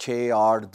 6, 8,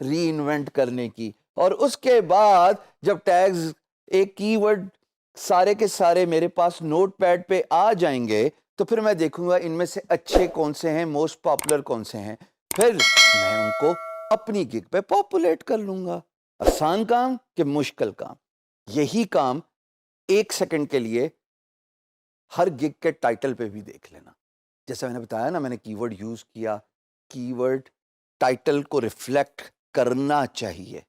ری invent کرنے کی. اور اس کے بعد جب ٹیگز ایک کی ورڈ سارے کے سارے میرے پاس نوٹ پیڈ پہ آ جائیں گے تو پھر میں دیکھوں گا ان میں سے اچھے کون سے ہیں, موسٹ پاپولر کون سے ہیں, پھر میں ان کو اپنی گگ پہ پاپولیٹ کر لوں گا. آسان کام کہ مشکل کام؟ یہی کام 1 سیکنڈ کے لیے ہر گگ کے ٹائٹل پہ بھی دیکھ لینا. جیسا میں نے بتایا نا, میں نے کی ورڈ یوز کیا, کی ورڈ ٹائٹل کو ریفلیکٹ کرنا چاہیے.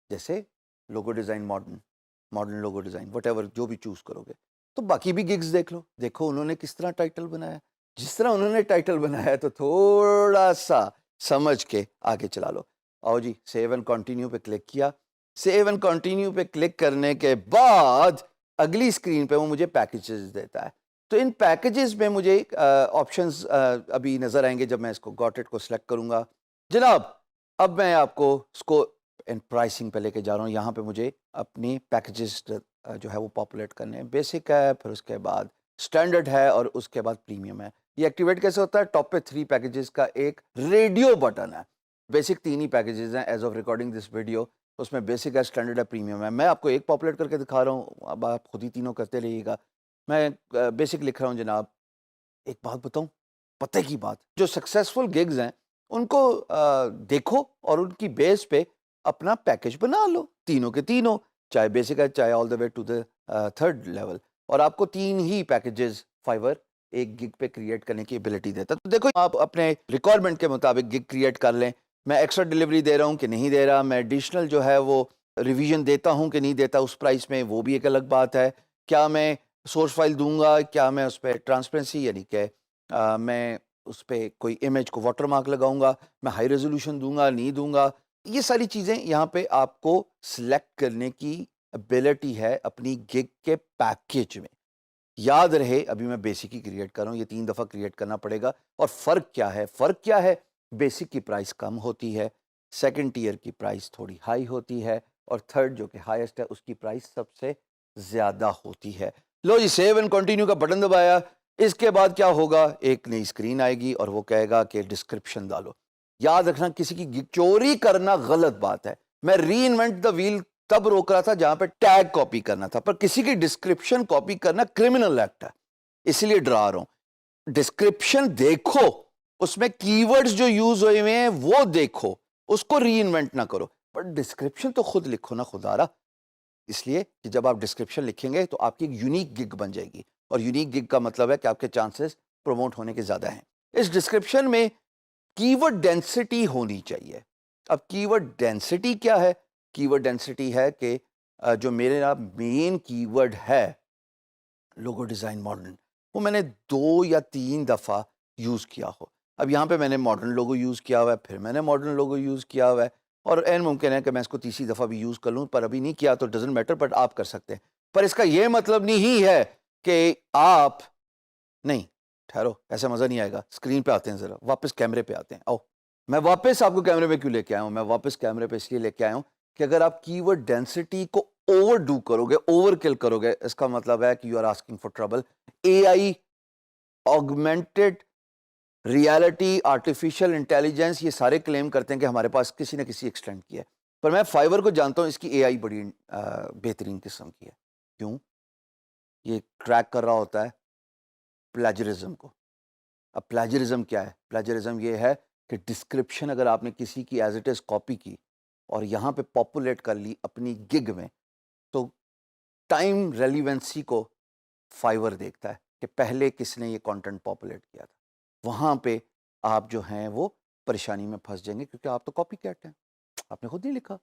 جیسے logo design modern logo design whatever جو بھی چوز کرو گے. تو باقی بھی گگز دیکھ لو, دیکھو انہوں نے کس طرح ٹائٹل بنایا. جس طرح انہوں نے ٹائٹل بنایا تو تھوڑا سا سمجھ کے آگے چلا لو. آؤ جی, سیو اینڈ کنٹینیو پہ کلک کیا. سیو اینڈ کنٹینیو پہ کلک کرنے کے بعد اگلی اسکرین پہ وہ مجھے پیکیجز دیتا ہے. تو ان پیکیجز میں مجھے آپشنز ابھی نظر آئیں گے جب میں اس کو گاٹ اٹ کو سلیکٹ کروں گا. جناب اب میں آپ کو اس کو ان پرائسنگ پہ لے کے جا رہا ہوں. یہاں پہ مجھے اپنی پیکیجز جو ہے وہ پاپولیٹ کرنے ہیں. بیسک ہے, پھر اس کے بعد اسٹینڈرڈ ہے, اور اس کے بعد پریمیم ہے. یہ ایکٹیویٹ کیسے ہوتا ہے؟ ٹاپ پہ 3 پیکیجز کا ایک ریڈیو بٹن ہے. بیسک 3 ہی پیکیجز ہیں as of recording this video. اس میں بیسک ہے, اسٹینڈرڈ ہے, پریمیم ہے. میں آپ کو ایک پاپولیٹ کر کے دکھا رہا ہوں, اب آپ خود ہی تینوں کرتے رہیے گا. میں بیسک لکھ رہا ہوں. جناب ایک بات بتاؤں, پتہ کی بات, جو سکسیسفل گگز ہیں ان کو دیکھو اور ان کی بیس پہ اپنا پیکیج بنا لو, تینوں کے تینوں, چاہے بیسک ہے چاہے آل دا way to the 3rd level. اور آپ کو 3 ہی پیکیجز فائیور ایک گگ پہ کریٹ کرنے کی ایبلٹی دیتا. تو دیکھو آپ اپنے ریکوائرمنٹ کے مطابق گگ کریٹ کر لیں. میں ایکسٹرا ڈیلیوری دے رہا ہوں کہ نہیں دے رہا, میں ایڈیشنل جو ہے وہ ریویژن دیتا ہوں کہ نہیں دیتا اس پرائس میں, وہ بھی ایک الگ بات ہے. کیا میں سورس فائل دوں گا, کیا میں اس پہ ٹرانسپیرنسی یعنی کہ میں اس پہ کوئی امیج کو واٹر مارک لگاؤں گا, میں ہائی ریزولوشن دوں گا نہیں دوں گا, یہ ساری چیزیں یہاں پہ آپ کو سلیکٹ کرنے کی ابیلٹی ہے اپنی گگ کے پیکیج میں. یاد رہے ابھی میں بیسک ہی کریٹ کر رہا ہوں, یہ 3 دفعہ کریٹ کرنا پڑے گا. اور فرق کیا ہے؟ فرق کیا ہے؟ بیسک کی پرائس کم ہوتی ہے, 2nd ٹیئر کی پرائس تھوڑی ہائی ہوتی ہے, اور 3rd جو کہ ہائیسٹ ہے اس کی پرائس سب سے زیادہ ہوتی ہے. لو جی, سیو اینڈ کنٹینیو کا بٹن دبایا. اس کے بعد کیا ہوگا؟ ایک نئی اسکرین آئے گی اور وہ کہے گا کہ ڈسکرپشن ڈالو. یاد رکھنا کسی کی چوری کرنا غلط بات ہے. میں ری انوینٹ دا ویل تب روک رہا تھا جہاں پہ ٹیگ کاپی کرنا تھا, پر کسی کی ڈسکرپشن کاپی کرنا کرمنل ایکٹ ہے, اس لیے ڈرا رہا ہوں. ڈسکرپشن دیکھو, اس میں کی ورڈز جو یوز ہوئے ہوئے ہیں وہ دیکھو, اس کو ری انوینٹ نہ کرو. پر ڈسکرپشن تو خود لکھو نا خدارا, اس لیے کہ جب آپ ڈسکرپشن لکھیں گے تو آپ کی ایک یونیک گگ بن جائے گی, اور یونیک گگ کا مطلب ہے کہ آپ کے چانسز پروموٹ ہونے کے زیادہ ہیں. اس ڈسکرپشن میں کی ورڈ ڈینسٹی ہونی چاہیے. اب کی ورڈ ڈینسٹی کیا ہے؟ کی ورڈ ڈینسٹی ہے کہ جو میرا مین کی ورڈ ہے لوگو ڈیزائن ماڈرن, وہ میں نے 2 یا 3 دفعہ یوز کیا ہو. اب یہاں پہ میں نے ماڈرن لوگو یوز کیا ہوا ہے, پھر میں نے ماڈرن لوگو یوز کیا ہوا ہے, اور این ممکن ہے کہ میں اس کو تیسری دفعہ بھی یوز کر لوں, پر ابھی نہیں کیا تو ڈزنٹ میٹر, بٹ آپ کر سکتے ہیں. پر اس کا یہ مطلب نہیں ہے کہ آپ نہیں, ٹھہرو, ایسا مزہ نہیں آئے گا. اسکرین پہ آتے ہیں, ذرا واپس کیمرے پہ آتے ہیں. آؤ, میں واپس آپ کو کیمرے پہ کیوں لے کے آیا ہوں؟ میں واپس کیمرے پہ اس لیے لے کے آیا ہوں کہ اگر آپ کی ورڈ ڈینسٹی کو اوور ڈو کرو گے, اوور کل کرو گے, اس کا مطلب ہے کہ you are asking for trouble. A I, augmented reality, artificial intelligence, یہ سارے کلیم کرتے ہیں کہ ہمارے پاس کسی نہ کسی ایکسٹینٹ کی ہے. پر میں فائیور کو جانتا ہوں, اس کی اے آئی بڑی بہترین قسم کی ہے. کیوں؟ یہ ٹریک کر رہا ہوتا ہے پلیجرزم کو. اب پلیجرزم کیا ہے؟ پلیجرزم یہ ہے کہ ڈسکرپشن اگر آپ نے کسی کی ایز اٹ از کاپی کی اور یہاں پہ پاپولیٹ کر لی اپنی گگ میں, تو ٹائم ریلیونسی کو فائیور دیکھتا ہے کہ پہلے کس نے یہ کانٹینٹ پاپولیٹ کیا تھا. وہاں پہ آپ جو ہیں وہ پریشانی میں پھنس جائیں گے, کیونکہ آپ تو کاپی کیٹ ہیں, آپ نے خود نہیں لکھا.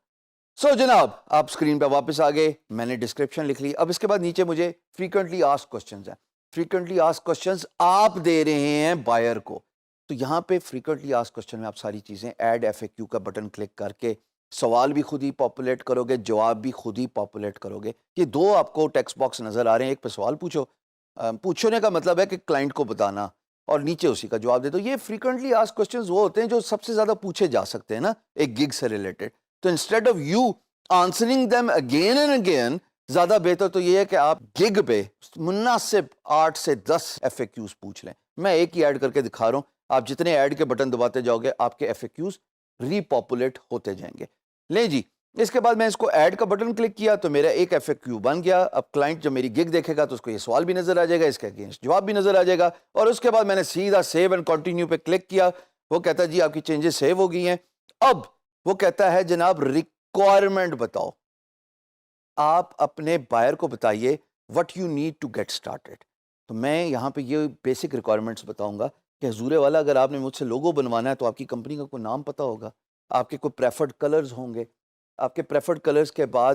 سو جناب آپ اسکرین پہ واپس آ گئے, میں نے ڈسکرپشن لکھ لی. اب اس کے بعد نیچے مجھے فریکوینٹلی آسک کوسچنز ہیں. فریکوینٹلی آسک کوسچنز آپ دے رہے ہیں بائر کو, تو یہاں پہ فریکوینٹلی آسک کوسچن میں آپ ساری چیزیں ایڈ ایف اے کیو کا بٹن کلک کر کے سوال بھی خود ہی پاپولیٹ کرو گے, جواب بھی خود ہی پاپولیٹ کرو گے. یہ 2 آپ کو ٹیکسٹ باکس نظر آ رہے ہیں, ایک پہ سوال پوچھو, پوچھنے کا مطلب ہے کہ کلائنٹ کو بتانا, اور نیچے اسی کا جواب دے دو. یہ فریکوینٹلی آسک کوسچنز وہ ہوتے ہیں جو سب سے زیادہ پوچھے جا سکتے ہیں نا ایک گگ سے ریلیٹڈ. تو instead of you answering them again and again, زیادہ بہتر تو یہ ہے کہ آپ گگ پہ مناسب 8 سے 10 ایف اے کیوز پوچھ لیں. میں ایک ہی ایڈ کر کے دکھا رہا ہوں, آپ جتنے ایڈ کے بٹن دباتے جاؤ گے آپ کے ایف اے کیوز ریپاپولیٹ ہوتے جائیں گے. لیں جی, اس کے بعد میں اس کو ایڈ کا بٹن کلک کیا تو میرا ایک ایف اے کیو بن گیا. اب کلائنٹ جب میری گگ دیکھے گا تو اس کو یہ سوال بھی نظر آ جائے گا, اس کے اگینسٹ جواب بھی نظر آ جائے گا. اور اس کے بعد میں نے سیدھا سیو اینڈ کنٹینیو پہ کلک کیا. وہ کہتا ہے جی آپ کی چینجز سیو ہو گئی ہیں. اب وہ کہتا ہے جناب ریکوائرمنٹ بتاؤ, آپ اپنے بائر کو بتائیے what you need to get started. تو میں یہاں پہ یہ بیسک ریکوائرمنٹس بتاؤں گا کہ حضور والا اگر آپ نے مجھ سے لوگو بنوانا ہے تو آپ کی کمپنی کا کوئی نام پتہ ہوگا, آپ کے کوئی پریفرڈ کلرز ہوں گے, آپ کے پریفرڈ کلرز کے بعد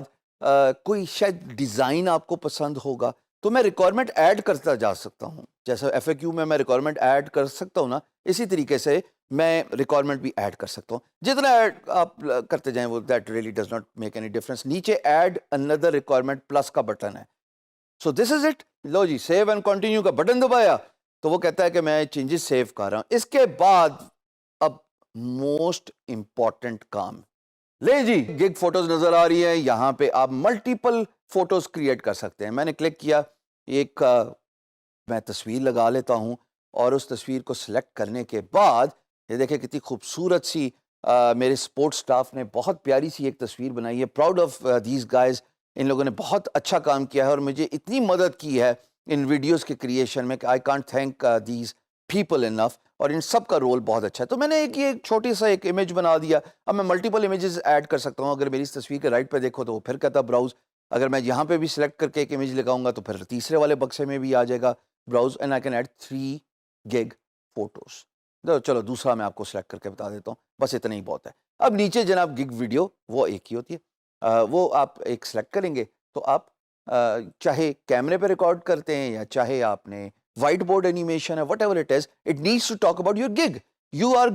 کوئی شاید ڈیزائن آپ کو پسند ہوگا. تو میں ریکوائرمنٹ ایڈ کرتا جا سکتا ہوں, جیسا ایف اے کیو میں ریکوائرمنٹ ایڈ کر سکتا ہوں نا, اسی طریقے سے میں ریکوائرمنٹ بھی ایڈ کر سکتا ہوں. جتنا ایڈ آپ کرتے جائیں وہ that really does not make any difference. نیچے ایڈ اندر ریکوائرمنٹ پلس کا بٹن ہے. So this is it. لو جی سیو اینڈ کنٹینیو کا بٹن دبایا تو وہ کہتا ہے کہ میں چینجز سیو کر رہا ہوں. اس کے بعد اب موسٹ امپورٹنٹ کام, لیں جی گگ فوٹوز نظر آ رہی ہیں, یہاں پہ آپ ملٹیپل فوٹوز کریٹ کر سکتے ہیں. میں نے کلک کیا, ایک میں تصویر لگا لیتا ہوں اور اس تصویر کو سلیکٹ کرنے کے بعد یہ دیکھیں کتنی خوبصورت سی میرے سپورٹ سٹاف نے بہت پیاری سی ایک تصویر بنائی ہے. پراؤڈ آف دیز گائز, ان لوگوں نے بہت اچھا کام کیا ہے اور مجھے اتنی مدد کی ہے ان ویڈیوز کے کریشن میں کہ I can't thank these people enough, اور ان سب کا رول بہت اچھا ہے. تو میں نے ایک چھوٹی سا ایک امیج بنا دیا. اب میں ملٹیپل امیجز ایڈ کر سکتا ہوں. اگر میری اس تصویر کے رائٹ پہ دیکھو تو وہ پھر کہتا براؤز, اگر میں یہاں پہ بھی سلیکٹ کر کے ایک امیج لگاؤں گا تو پھر تیسرے والے بکسے میں بھی آ جائے گا browse, and I can add 3 gig photos. چلو دوسرا میں آپ کو سلیکٹ کر کے بتا دیتا ہوں, بس اتنا ہی بہت ہے. اب نیچے جناب گگ ویڈیو وہ ایک ہی ہوتی ہے, وہ آپ ایک سلیکٹ کریں گے تو آپ چاہے کیمرے پہ ریکارڈ کرتے ہیں یا چاہے آپ نے وائٹ بورڈ اینیمیشن ہے, whatever it is, it needs to talk about your gig. You are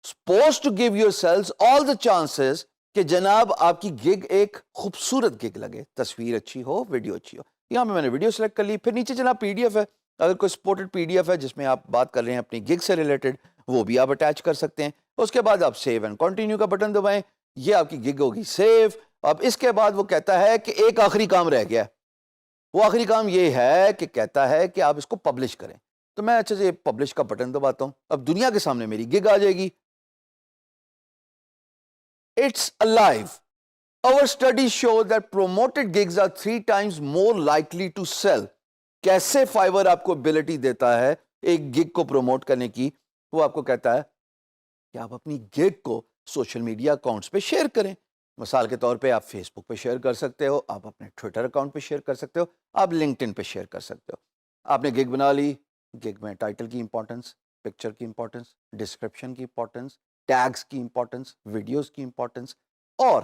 supposed to give yourselves all the chances کہ جناب آپ کی گگ ایک خوبصورت گگ لگے, تصویر اچھی ہو, ویڈیو اچھی ہو. یہاں پہ میں نے ویڈیو سلیکٹ کر لی. پھر نیچے جناب پی ڈی ایف ہے, اگر کوئی سپورٹڈ پی ڈی ایف ہے جس میں آپ بات کر رہے ہیں اپنی گگ سے ریلیٹڈ, وہ بھی آپ اٹیچ کر سکتے ہیں. اس کے بعد آپ سیو اینڈ کنٹینیو کا بٹن دبائیں, یہ آپ کی گگ ہوگی سیو. اب اس کے بعد وہ کہتا ہے کہ ایک آخری کام رہ گیا. وہ آخری کام یہ ہے کہ کہتا ہے کہ آپ اس کو پبلش کریں. تو میں اچھا سے پبلش کا بٹن دباتا ہوں. اب دنیا کے سامنے میری گگ آ جائے گی. It's alive. Our studies show that promoted gigs are 3 times more likely to sell. کیسے فائبر آپ کو ابیلٹی دیتا ہے ایک گگ کو پروموٹ کرنے کی؟ وہ آپ کو کہتا ہے کہ آپ اپنی گگ کو سوشل میڈیا اکاؤنٹس پہ شیئر کریں. مثال کے طور پہ آپ فیس بک پہ شیئر کر سکتے ہو, آپ اپنے ٹویٹر اکاؤنٹ پہ شیئر کر سکتے ہو, آپ لنکڈ ان پہ شیئر کر سکتے ہو. آپ نے گگ بنا لی. گگ میں ٹائٹل کی امپورٹنس, پکچر کی امپورٹنس, ڈسکرپشن کی امپورٹنس, ٹیگز کی امپورٹنس, ویڈیوز کی امپورٹنس, اور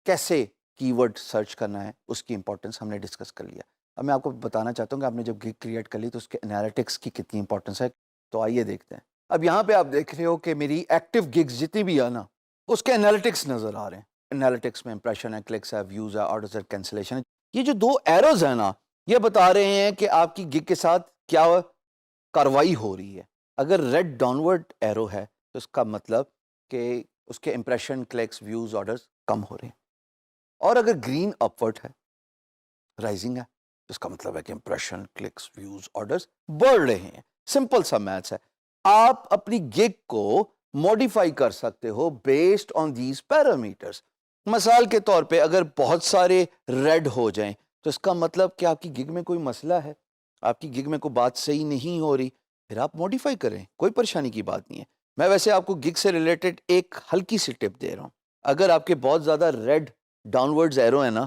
کیسے کی ورڈ سرچ کرنا ہے اس کی امپورٹنس ہم نے ڈسکس کر لیا. اب میں آپ کو بتانا چاہتا ہوں کہ آپ نے جب گگ کریٹ کر لی تو اس کے انالیٹکس کی کتنی امپورٹنس ہے. تو آئیے دیکھتے ہیں. اب یہاں پہ آپ دیکھ رہے ہو کہ میری ایکٹیو گگز جتنی بھی ہے نا اس کے انالیٹکس نظر آ رہے ہیں. انالیٹکس میں امپریشن ہے, کلکس ہے, ویوز ہے, آرڈرز ہے, کینسلیشن ہے. یہ جو 2 ایروز ہیں نا یہ بتا رہے ہیں کہ آپ کی گگ کے ساتھ کیا کاروائی ہو رہی ہے. اگر ریڈ ڈاؤنورڈ ایرو ہے تو اس کا مطلب کہ اس کے امپریشن, کلکس, ویوز, آرڈرز کم ہو رہے ہیں. اور اگر گرین اپورڈ ہے, رائزنگ ہے, تو اس کا مطلب ہے کہ امپریشن, کلکس, ویوز, آرڈرز بڑھ رہے ہیں. سمپل سا میتھس ہے. آپ اپنی گگ کو موڈیفائی کر سکتے ہو بیسڈ آن دیز پیرامیٹرز. مثال کے طور پہ اگر بہت سارے ریڈ ہو جائیں تو اس کا مطلب کہ آپ کی گگ میں کوئی مسئلہ ہے, آپ کی گگ میں کوئی بات صحیح نہیں ہو رہی, پھر آپ موڈیفائی کریں, کوئی پریشانی کی بات نہیں ہے. میں ویسے آپ کو گگ سے ریلیٹڈ ایک ہلکی سی ٹپ دے رہا ہوں. اگر آپ کے بہت زیادہ ریڈ ڈاؤنورڈز ایرو ہیں نا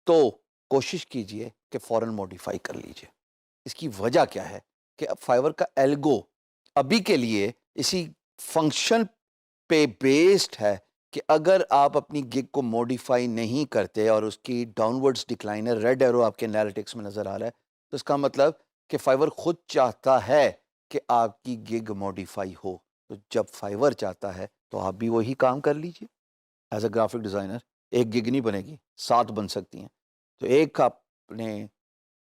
تو کوشش کیجئے کہ فوراً موڈیفائی کر لیجئے. اس کی وجہ کیا ہے کہ اب فائبر کا ایلگو ابھی کے لیے اسی فنکشن پہ بیسڈ ہے کہ اگر آپ اپنی گگ کو موڈیفائی نہیں کرتے اور اس کی ڈاؤنورڈز ڈکلائن ہے, ریڈ ایرو آپ کے انالیٹکس میں نظر آ رہا ہے, تو اس کا مطلب کہ فائبر خود چاہتا ہے کہ آپ کی گگ موڈیفائی ہو. تو جب فائبر چاہتا ہے تو آپ بھی وہی کام کر لیجئے. ایز اے گرافک ڈیزائنر ایک گگ نہیں بنے گی, 7 بن سکتی ہیں. تو ایک آپ نے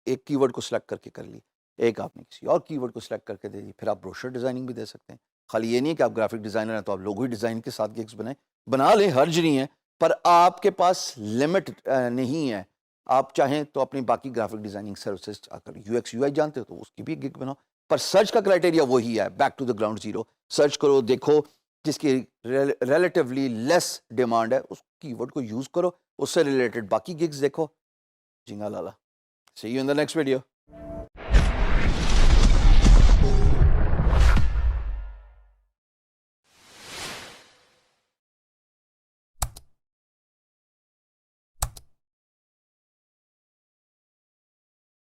ایک کی ورڈ کو سلیکٹ کر کے کر لی, ایک آپ نے کسی اور کی ورڈ کو سلیکٹ کر کے دے دی. پھر آپ بروشر ڈیزائننگ بھی دے سکتے ہیں. خالی یہ نہیں کہ آپ گرافک ڈیزائنر ہیں تو آپ لوگو ہی ڈیزائن کے ساتھ گگز بنائیں, بنا لیں, حرج نہیں ہے, پر آپ کے پاس لمٹ نہیں ہے. آپ چاہیں تو اپنی باقی گرافک ڈیزائننگ سروسز, اگر یو ایکس یو آئی جانتے ہو تو اس کی بھی گگ بناؤ. پر سرچ کا کرائٹیریا وہی ہے, back to the ground zero. Search کرو, دیکھو جس کی ریلیٹیولی لیس ڈیمانڈ ہے، اس کی ورڈ کو یوز کرو، اس سے ریلیٹڈ باقی گگز دیکھو. جنگا لالا. See you in the next video.